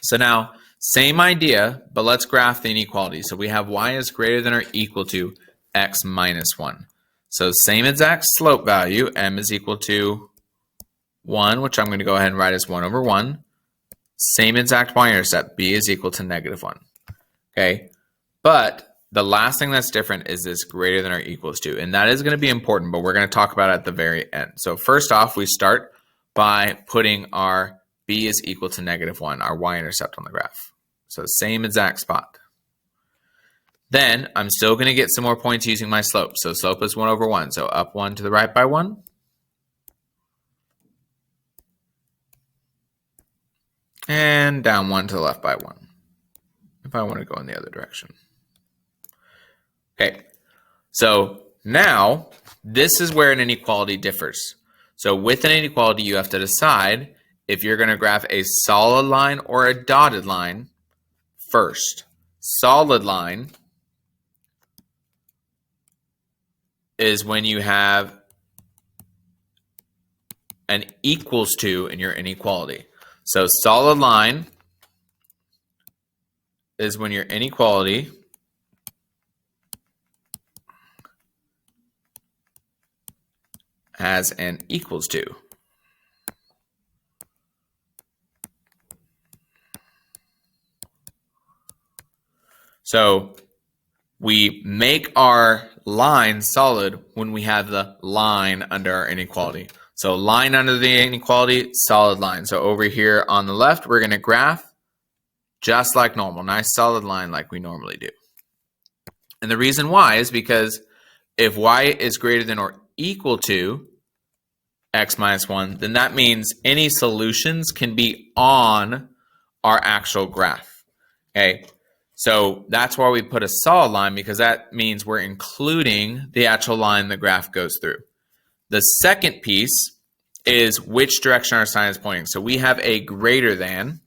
So now, same idea, but let's graph the inequality. So we have y is greater than or equal to x minus 1. So same exact slope value, m is equal to 1, which I'm going to go ahead and write as 1 over 1. Same exact y-intercept, b is equal to negative 1. Okay, but the last thing that's different is this greater than or equals to, and that is going to be important, but we're going to talk about it at the very end. So first off, we start by putting our b is equal to negative 1, our y-intercept on the graph. So same exact spot. Then I'm still going to get some more points using my slope. So slope is 1 over 1. So up 1 to the right by 1. And down 1 to the left by 1. If I want to go in the other direction. Okay. So now this is where an inequality differs. So with an inequality, you have to decide if you're going to graph a solid line or a dotted line first. Solid line is when you have an equals to in your inequality. So solid line is when your inequality has an equals to. So we make our line solid when we have the line under our inequality. So line under the inequality, solid line. So over here on the left, we're going to graph just like normal. Nice solid line like we normally do. And the reason why is because if y is greater than or equal to x minus 1, then that means any solutions can be on our actual graph. Okay. So that's why we put a solid line, because that means we're including the actual line the graph goes through. The second piece is which direction our sign is pointing. So we have a greater than.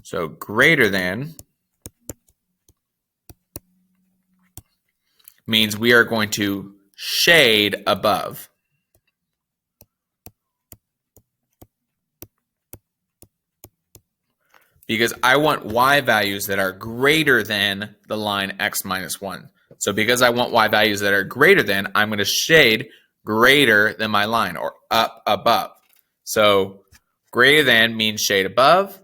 So greater than means we are going to shade above. Because I want y values that are greater than the line x minus 1. So because I want y values that are greater than, I'm going to shade greater than my line, or up above. So greater than means shade above.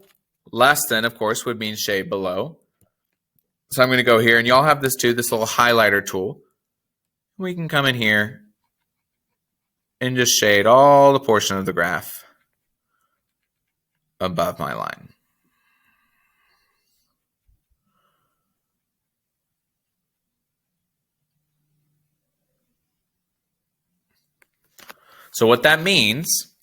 Less than, of course, would mean shade below. So I'm going to go here, and y'all have this too, this little highlighter tool. We can come in here and just shade all the portion of the graph above my line. So what that means,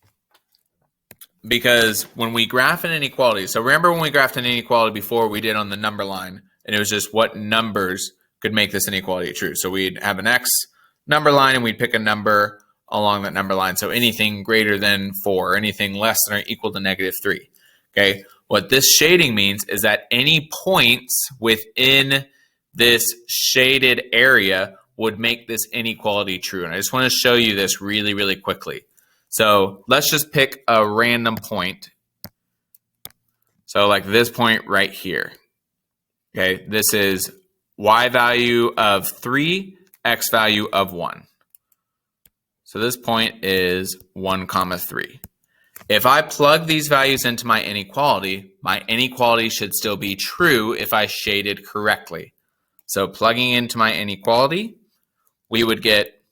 because when we graph an inequality, so remember when we graphed an inequality before, we did on the number line, and it was just what numbers could make this inequality true. So we'd have an x number line, and we'd pick a number along that number line. So anything greater than 4, anything less than or equal to negative 3. Okay. What this shading means is that any points within this shaded area would make this inequality true. And I just want to show you this really, really quickly. So let's just pick a random point. So like this point right here. Okay, this is y value of 3, x value of 1. So this point is 1, 3. If I plug these values into my inequality should still be true if I shaded correctly. So plugging into my inequality, we would get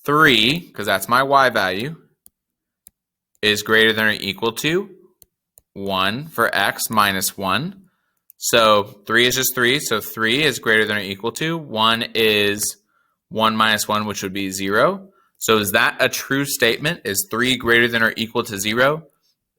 3, because that's my y value, is greater than or equal to 1 for x minus 1. So 3 is just 3, so 3 is greater than or equal to, 1 is 1 minus 1, which would be 0. So is that a true statement? Is 3 greater than or equal to 0?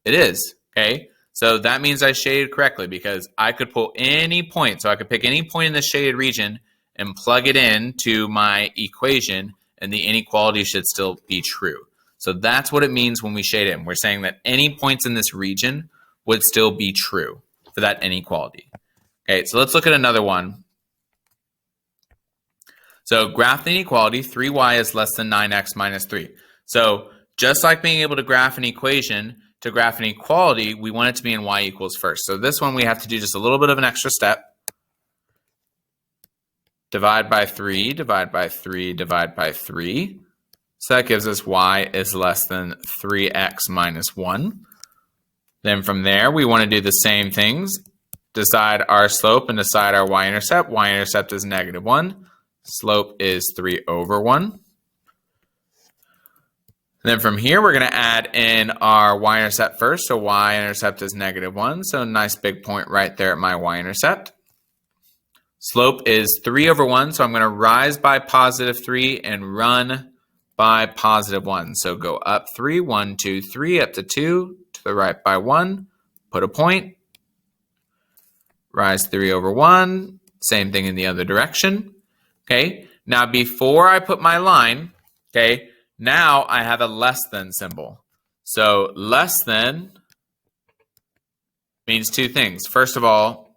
It is, okay? So that means I shaded correctly, because I could pull any point. So I could pick any point in the shaded region and plug it into my equation, and the inequality should still be true. So that's what it means when we shade it. We're saying that any points in this region would still be true for that inequality. Okay, so let's look at another one. So graph the inequality, 3y is less than 9x minus 3. So just like being able to graph an equation, to graph an equality, we want it to be in y equals first. So this one we have to do just a little bit of an extra step. Divide by 3, divide by 3, divide by 3. So that gives us y is less than 3x minus 1. Then from there, we want to do the same things. Decide our slope and decide our y-intercept. Y-intercept is -1. Slope is 3 over 1. Then from here, we're going to add in our y-intercept first. So y-intercept is -1. So nice big point right there at my y-intercept. Slope is 3 over 1. So I'm going to rise by +3 and run by +1. So go up 3, 1, 2, 3, up to 2, to the right by 1, put a point, rise 3 over 1, same thing in the other direction. Okay, now before I put my line, okay, now I have a less than symbol. So less than means two things. First of all,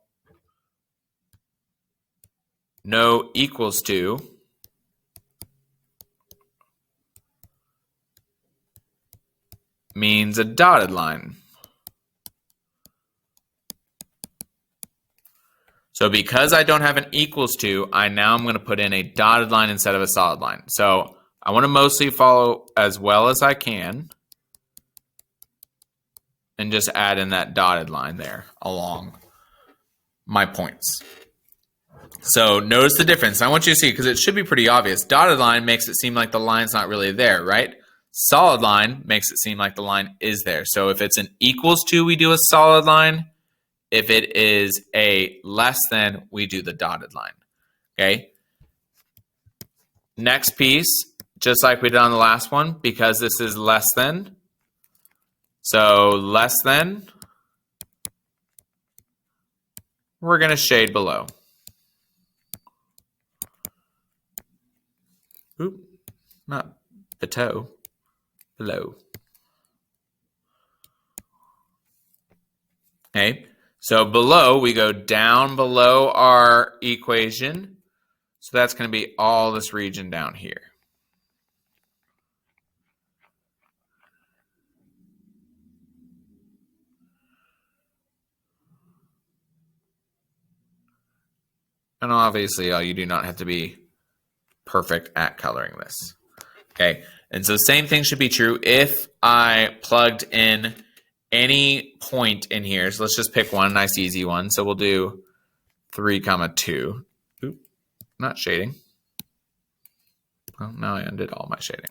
no equals to means a dotted line. So because I don't have an equals to, I'm going to put in a dotted line instead of a solid line. So I want to mostly follow as well as I can and just add in that dotted line there along my points. So notice the difference. I want you to see, because it should be pretty obvious. Dotted line makes it seem like the line's not really there, right? Solid line makes it seem like the line is there. So if it's an equals to, we do a solid line. If it is a less than, we do the dotted line, okay? Next piece, just like we did on the last one, because this is less than, so less than, we're going to shade below. Oop, not below, below. Okay, so below, we go down below our equation. So that's going to be all this region down here. And obviously, you do not have to be perfect at coloring this. Okay, and so same thing should be true if I plugged in any point in here. So let's just pick one nice easy one. So we'll do 3, 2. Oop, not shading. Well, now I undid all my shading.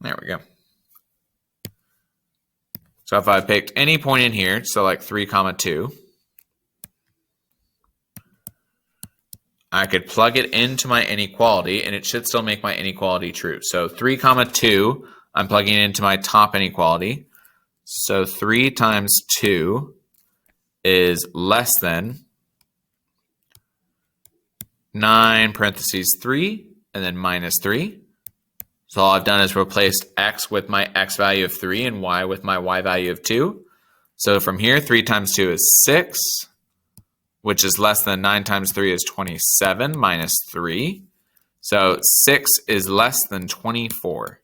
There we go. So if I picked any point in here, so like 3, 2, I could plug it into my inequality, and it should still make my inequality true. So 3, 2, I'm plugging it into my top inequality. So 3 times 2 is less than 9 parentheses 3, and then minus 3. So all I've done is replaced x with my x value of 3 and y with my y value of 2. So from here, 3 times 2 is 6, which is less than 9 times 3 is 27 minus 3. So 6 is less than 24.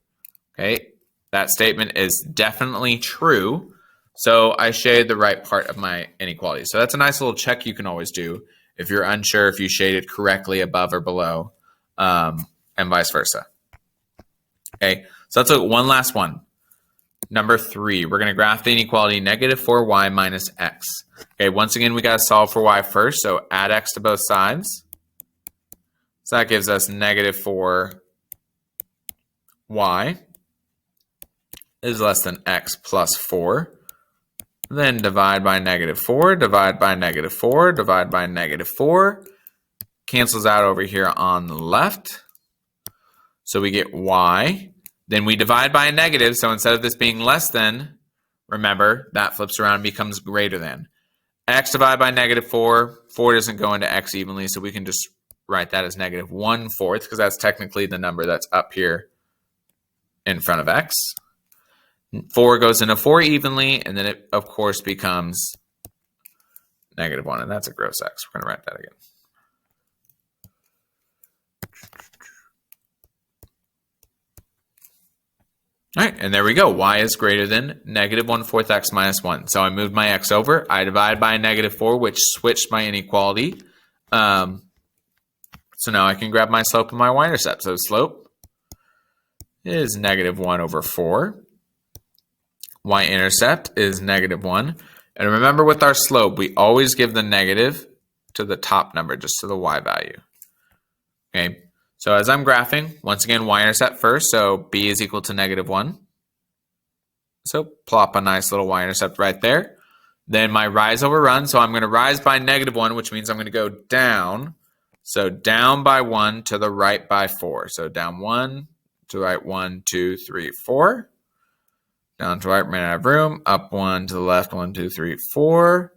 Okay, that statement is definitely true. So I shaded the right part of my inequality. So that's a nice little check you can always do if you're unsure if you shaded correctly above or below, and vice versa. Okay, so let's look at one last one. Number 3, we're going to graph the inequality -4y minus x. Okay, once again, we got to solve for y first, so add x to both sides. So that gives us -4y is less than x plus 4. Then divide by -4, divide by -4, divide by -4. Cancels out over here on the left. So we get y. Then we divide by a negative. So instead of this being less than, remember, that flips around and becomes greater than. X divided by -4. 4 doesn't go into x evenly, so we can just write that as -1/4, because that's technically the number that's up here in front of x. 4 goes into 4 evenly, and then it, of course, becomes -1, and that's a gross x. We're going to write that again. All right, and there we go. Y is greater than negative 1/4 x minus 1. So I moved my x over. I divide by -4, which switched my inequality. So now I can grab my slope and my y-intercept. So slope is -1/4. Y-intercept is -1. And remember with our slope, we always give the negative to the top number, just to the y value. Okay, so as I'm graphing, once again, y-intercept first. So b is equal to -1. So plop a nice little y-intercept right there. Then my rise over run. So I'm going to rise by -1, which means I'm going to go down. So down by 1 to the right by 4. So down 1 to the right 1, 2, 3, 4. Down to right, ran out of room. Up 1 to the left, 1, 2, 3, 4.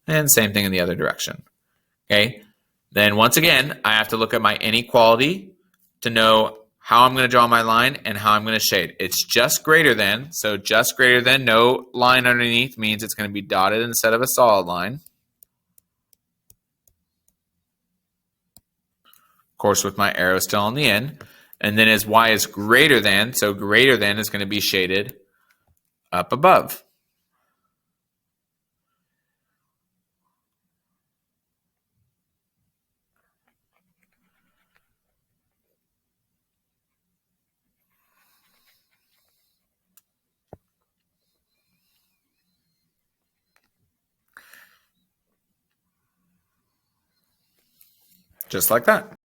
And same thing in the other direction. Okay. Then once again, I have to look at my inequality to know how I'm going to draw my line and how I'm going to shade. It's just greater than. So just greater than, no line underneath means it's going to be dotted instead of a solid line. Of course, with my arrow still on the end. And then as y is greater than, so greater than is going to be shaded up above. Just like that.